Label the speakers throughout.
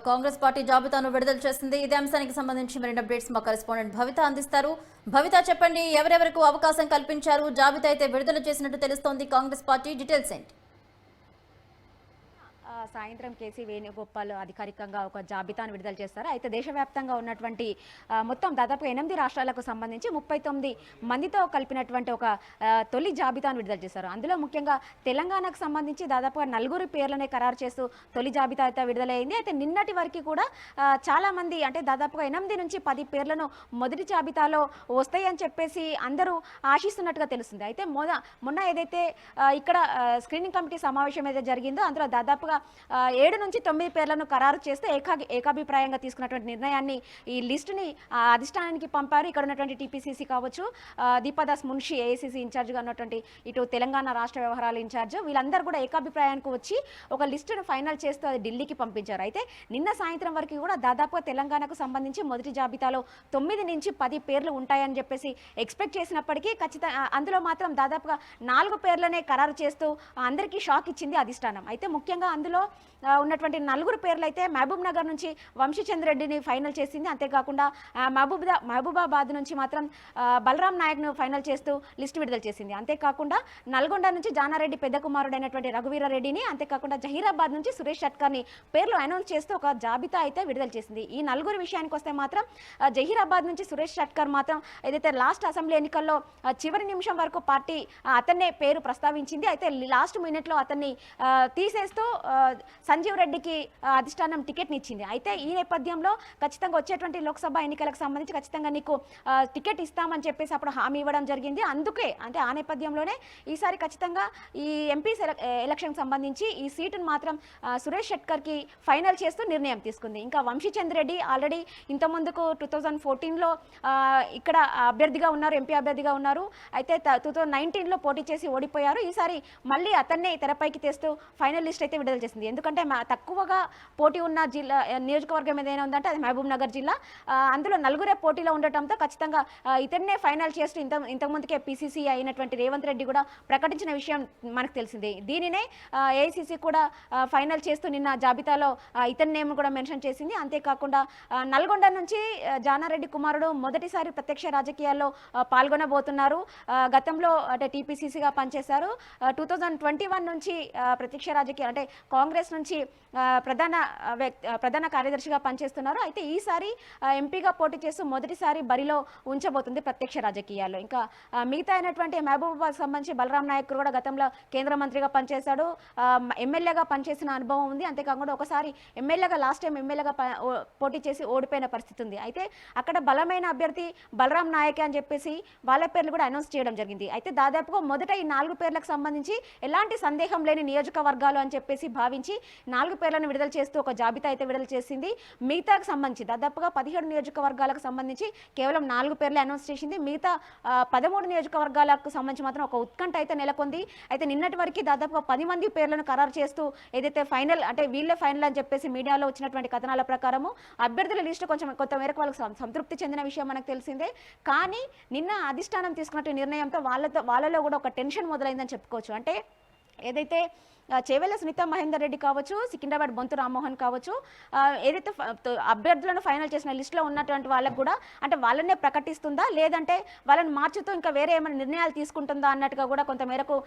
Speaker 1: Congress party జాబితాను విడుదల చేసింది. ఇదే అంశానికి సంబంధించి మరిన్ని అప్డేట్స్ మా కరెస్పాండెంట్ భవిత అందిస్తారు. భవిత, చెప్పండి, ఎవరెవరకు అవకాశం కల్పించారు? జాబితా అయితే విడుదల చేసినట్టు తెలుస్తోంది కాంగ్రెస్ పార్టీ, డీటెయిల్స్ ఏంటి?
Speaker 2: సాయంత్రం కేసీ వేణుగోపాల్ అధికారికంగా ఒక జాబితాను విడుదల చేస్తారు. అయితే దేశవ్యాప్తంగా ఉన్నటువంటి మొత్తం దాదాపు 8 రాష్ట్రాలకు సంబంధించి 39 మందితో కలిపినటువంటి ఒక తొలి జాబితాను విడుదల చేశారు. అందులో ముఖ్యంగా తెలంగాణకు సంబంధించి దాదాపుగా 4 పేర్లనే ఖరారు చేస్తూ తొలి జాబితా అయితే విడుదలైంది. అయితే నిన్నటి వరకు కూడా చాలా మంది అంటే దాదాపుగా 8 నుంచి 10 పేర్లను మొదటి జాబితాలో వస్తాయని చెప్పేసి అందరూ ఆశిస్తున్నట్టుగా తెలుస్తుంది. అయితే మొన్న ఏదైతే ఇక్కడ స్క్రీనింగ్ కమిటీ సమావేశం ఏదైతే జరిగిందో అందులో దాదాపుగా 7 నుంచి 9 పేర్లను ఖరారు చేస్తే ఏకాభిప్రాయంగా తీసుకున్నటువంటి నిర్ణయాన్ని ఈ లిస్టుని అధిష్టానానికి పంపారు. ఇక్కడ ఉన్నటువంటి టీపీసీసీ కావచ్చు, దీపాదాస్ మున్షి ఏఐసీసీ ఇన్ఛార్జ్గా ఉన్నటువంటి ఇటు తెలంగాణ రాష్ట్ర వ్యవహారాల ఇన్ఛార్జ్, వీళ్ళందరూ కూడా ఏకాభిప్రాయానికి వచ్చి ఒక లిస్టును ఫైనల్ చేస్తూ అది ఢిల్లీకి పంపించారు. అయితే నిన్న సాయంత్రం వరకు కూడా దాదాపుగా తెలంగాణకు సంబంధించి మొదటి జాబితాలో 9 నుంచి 10 పేర్లు ఉంటాయని చెప్పేసి ఎక్స్పెక్ట్ చేసినప్పటికీ ఖచ్చితంగా అందులో మాత్రం దాదాపుగా 4 పేర్లనే ఖరారు చేస్తూ అందరికీ షాక్ ఇచ్చింది అధిష్టానం. అయితే ముఖ్యంగా అందులో ఉన్నటువంటి 4 పేర్లు అయితే మహబూబ్ నగర్ నుంచి వంశీచంద్ర రెడ్డిని ఫైనల్ చేసింది. అంతేకాకుండా మహబూబాబాద్ నుంచి మాత్రం బలరాం నాయక్ను ఫైనల్ చేస్తూ లిస్టు విడుదల చేసింది. అంతేకాకుండా నల్గొండ నుంచి జానారెడ్డి పెద్ద కుమారుడైనటువంటి రఘువీరారెడ్డిని, అంతేకాకుండా జహీరాబాద్ నుంచి సురేష్ షట్కర్ని పేర్లు అనౌన్స్ చేస్తూ ఒక జాబితా అయితే విడుదల చేసింది. ఈ 4 విషయానికి వస్తే మాత్రం జహీరాబాద్ నుంచి సురేష్ షట్కర్ మాత్రం ఏదైతే లాస్ట్ అసెంబ్లీ ఎన్నికల్లో చివరి నిమిషం వరకు పార్టీ అతన్నే పేరు ప్రస్తావించింది. అయితే లాస్ట్ మినిట్లో అతన్ని తీసేస్తూ సంజీవ్ రెడ్డికి అధిష్టానం టికెట్ని ఇచ్చింది. అయితే ఈ నేపథ్యంలో ఖచ్చితంగా వచ్చేటువంటి లోక్సభ ఎన్నికలకు సంబంధించి ఖచ్చితంగా నీకు టికెట్ ఇస్తామని చెప్పేసి అప్పుడు హామీ ఇవ్వడం జరిగింది. అందుకే అంటే ఆ నేపథ్యంలోనే ఈసారి ఖచ్చితంగా ఈ ఎంపీ ఎలక్షన్కి సంబంధించి ఈ సీటును మాత్రం సురేష్ షట్కర్కి ఫైనల్ చేస్తూ నిర్ణయం తీసుకుంది. ఇంకా వంశీచంద్ర రెడ్డి ఆల్రెడీ ఇంతకుముందుకు 2014లో ఇక్కడ అభ్యర్థిగా ఉన్నారు, ఎంపీ అభ్యర్థిగా ఉన్నారు. అయితే 2019లో పోటీ చేసి ఓడిపోయారు. ఈసారి మళ్ళీ అతన్నే తెరపైకి తెస్తూ ఫైనల్ లిస్ట్ అయితే విడుదల చేసింది. ఎందుకంటే తక్కువగా పోటీ ఉన్న జిల్లా నియోజకవర్గం ఏదైనా ఉందంటే అది మహబూబ్ నగర్ జిల్లా. అందులో 4 పోటీలో ఉండటంతో ఖచ్చితంగా ఇతన్నే ఫైనల్ చేస్తూ ఇంతకుముందుకే పీసీసీ అయినటువంటి రేవంత్ రెడ్డి కూడా ప్రకటించిన విషయం మనకు తెలిసిందే. దీనినే ఏఐసీసీ కూడా ఫైనల్ చేస్తూ నిన్న జాబితాలో ఇతని నేమ్ కూడా మెన్షన్ చేసింది. అంతేకాకుండా నల్గొండ నుంచి జానారెడ్డి కుమారుడు మొదటిసారి ప్రత్యక్ష రాజకీయాల్లో పాల్గొనబోతున్నారు. గతంలో అంటే టీపీసీసీగా పనిచేశారు. 2021 నుంచి ప్రత్యక్ష రాజకీయాలు అంటే కాంగ్రెస్ నుంచి ప్రధాన కార్యదర్శిగా పనిచేస్తున్నారు. అయితే ఈసారి ఎంపీగా పోటీ చేస్తూ మొదటిసారి బరిలో ఉంచబోతుంది ప్రత్యక్ష రాజకీయాల్లో. ఇంకా మిగతా అయినటువంటి మహబూబాబాద్ సంబంధించి బలరాం నాయక్ కూడా గతంలో కేంద్ర మంత్రిగా పనిచేశాడు, ఎమ్మెల్యేగా పనిచేసిన అనుభవం ఉంది. అంతేకాకుండా ఒకసారి లాస్ట్ టైం ఎమ్మెల్యేగా పోటీ చేసి ఓడిపోయిన పరిస్థితి ఉంది. అయితే అక్కడ బలమైన అభ్యర్థి బలరాం నాయక్ అని చెప్పేసి వాళ్ళ పేర్లు కూడా అనౌన్స్ చేయడం జరిగింది. అయితే దాదాపుగా మొదట ఈ 4 పేర్లకు సంబంధించి ఎలాంటి సందేహం లేని నియోజకవర్గాలు అని చెప్పేసి భావించి 4 పేర్లను విడుదల చేస్తూ ఒక జాబితా అయితే విడుదల చేసింది. మిగతాకు సంబంధించి దాదాపుగా 17 నియోజకవర్గాలకు సంబంధించి కేవలం 4 పేర్లు అనౌన్స్ చేసింది. మిగతా 13 నియోజకవర్గాలకు సంబంధించి మాత్రం ఒక ఉత్కంఠ అయితే నెలకొంది. అయితే నిన్నటి వరకు దాదాపుగా 10 మంది పేర్లను ఖరారు చేస్తూ ఏదైతే ఫైనల్ అంటే వీళ్ళే ఫైనల్ అని చెప్పేసి మీడియాలో వచ్చినటువంటి కథనాల ప్రకారము అభ్యర్థుల లిస్టు కొంత మేరకు వాళ్ళకి సంతృప్తి చెందిన విషయం మనకు తెలిసిందే. కానీ నిన్న అధిష్టానం తీసుకున్నట్టు నిర్ణయంతో వాళ్ళలో కూడా ఒక టెన్షన్ మొదలైందని చెప్పుకోవచ్చు. అంటే ఏదైతే చేవెళ్ళ సునీత మహేందర్ రెడ్డి కావచ్చు, సికింద్రాబాద్ బొంతు రామ్మోహన్ కావచ్చు, ఏదైతే అభ్యర్థులను ఫైనల్ చేసిన లిస్టులో ఉన్నటువంటి వాళ్ళకు కూడా అంటే వాళ్ళనే ప్రకటిస్తుందా లేదంటే వాళ్ళని మార్చుతూ ఇంకా వేరే ఏమైనా నిర్ణయాలు తీసుకుంటుందా అన్నట్టుగా కూడా కొంతమేరకు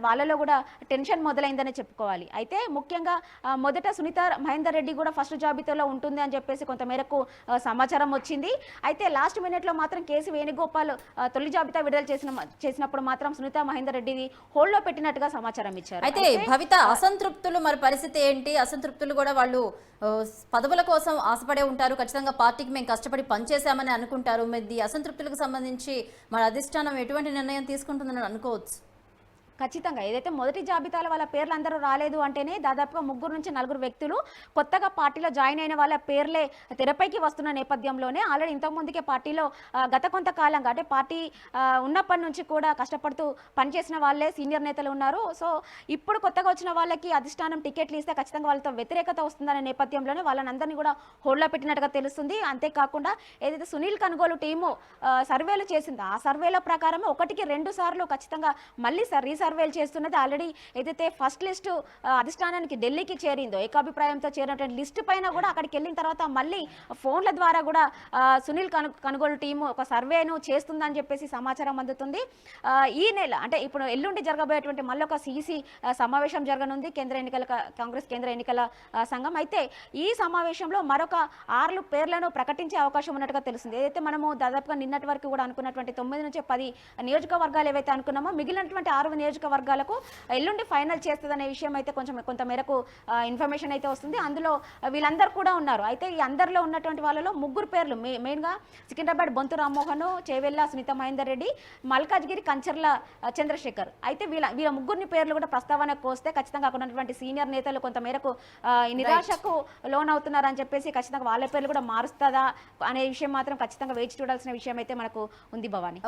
Speaker 2: వాళ్ళలో కూడా టెన్షన్ మొదలైందని చెప్పుకోవాలి. అయితే ముఖ్యంగా మొదట సునీత మహేందర్ రెడ్డి కూడా ఫస్ట్ జాబితాలో ఉంటుంది అని చెప్పేసి కొంతమేరకు సమాచారం వచ్చింది. అయితే లాస్ట్ మినిట్లో మాత్రం కేసీ వేణుగోపాల్ తొలి జాబితా విడుదల చేసినప్పుడు మాత్రం సునీత మహేందర్ రెడ్డిని హోల్డ్లో పెట్టినట్టుగా సమాచారం ఇచ్చారు.
Speaker 1: అయితే భవిత, అసంతృప్తులు మరి పరిస్థితి ఏంటి? అసంతృప్తులు కూడా వాళ్ళు పదవుల కోసం ఆశపడే ఉంటారు, ఖచ్చితంగా పార్టీకి మేము కష్టపడి పనిచేశామని అనుకుంటారు. మరి అసంతృప్తులకు సంబంధించి మన అధిష్టానం ఎటువంటి నిర్ణయం తీసుకుంటుందని అనుకోవచ్చు?
Speaker 2: ఖచ్చితంగా ఏదైతే మొదటి జాబితాలో వాళ్ళ పేర్లు అందరూ రాలేదు అంటేనే దాదాపుగా 3 నుంచి 4 వ్యక్తులు కొత్తగా పార్టీలో జాయిన్ అయిన వాళ్ళ పేర్లే తెరపైకి వస్తున్న నేపథ్యంలోనే ఆల్రెడీ ఇంతకుముందుకే పార్టీలో గత కొంతకాలంగా అంటే పార్టీ ఉన్నప్పటి నుంచి కూడా కష్టపడుతూ పనిచేసిన వాళ్ళే సీనియర్ నేతలు ఉన్నారు. సో ఇప్పుడు కొత్తగా వచ్చిన వాళ్ళకి అధిష్టానం టికెట్లు ఇస్తే ఖచ్చితంగా వాళ్ళతో వ్యతిరేకత వస్తుందనే నేపథ్యంలోనే వాళ్ళందరినీ కూడా హోల్డ్లో పెట్టినట్టుగా తెలుస్తుంది. అంతేకాకుండా ఏదైతే సునీల్ కనుగోలు టీము సర్వేలు చేసిందో ఆ సర్వేల ప్రకారం 1కి 2 సార్లు ఖచ్చితంగా మళ్ళీ రీసర్వే సర్వేలు చేస్తున్నది. ఆల్రెడీ ఏదైతే ఫస్ట్ లిస్టు అధిష్టానానికి ఢిల్లీకి చేరిందో, ఏకాభిప్రాయంతో చేరినటువంటి లిస్టు పైన కూడా అక్కడికి వెళ్ళిన తర్వాత మళ్ళీ ఫోన్ల ద్వారా కూడా సునీల్ కొనుగోలు టీము ఒక సర్వేను చేస్తుందని చెప్పేసి సమాచారం అందుతుంది. ఈ నెల అంటే ఇప్పుడు ఎల్లుండి జరగబోయేటువంటి మళ్ళీ ఒక సిఈసి సమావేశం జరగనుంది కాంగ్రెస్ కేంద్ర ఎన్నికల సంఘం. అయితే ఈ సమావేశంలో మరొక 6 పేర్లను ప్రకటించే అవకాశం ఉన్నట్టుగా తెలుస్తుంది. ఏదైతే మనము దాదాపుగా నిన్నటి వరకు కూడా అనుకున్నటువంటి 9 నుంచి 10 నియోజకవర్గాలు ఏవైతే అనుకున్నామో మిగిలినటువంటి 6 నియోజకవర్గాలకు ఎల్లుండి ఫైనల్ చేస్తుందనే విషయం అయితే కొంత మేరకు ఇన్ఫర్మేషన్ అయితే వస్తుంది. అందులో వీళ్ళందరూ కూడా ఉన్నారు. అయితే ఈ అందరిలో ఉన్నటువంటి వాళ్ళలో 3 పేర్లు మెయిన్గా సికింద్రాబాద్ బొంతు రామ్మోహన్, చేవెళ్ళ సునీత మహేందర్ రెడ్డి, మల్కాజ్గిరి కంచర్ల చంద్రశేఖర్. అయితే వీళ్ళ ముగ్గురిని పేర్లు కూడా ప్రస్తావనకు వస్తే ఖచ్చితంగా అక్కడ ఉన్నటువంటి సీనియర్ నేతలు కొంత మేరకు నిరాశకు లోన్ అవుతున్నారని చెప్పేసి ఖచ్చితంగా వాళ్ళ పేర్లు కూడా మారుస్తుందా అనే విషయం మాత్రం ఖచ్చితంగా వేచి చూడాల్సిన విషయం అయితే మనకు ఉంది భవాని.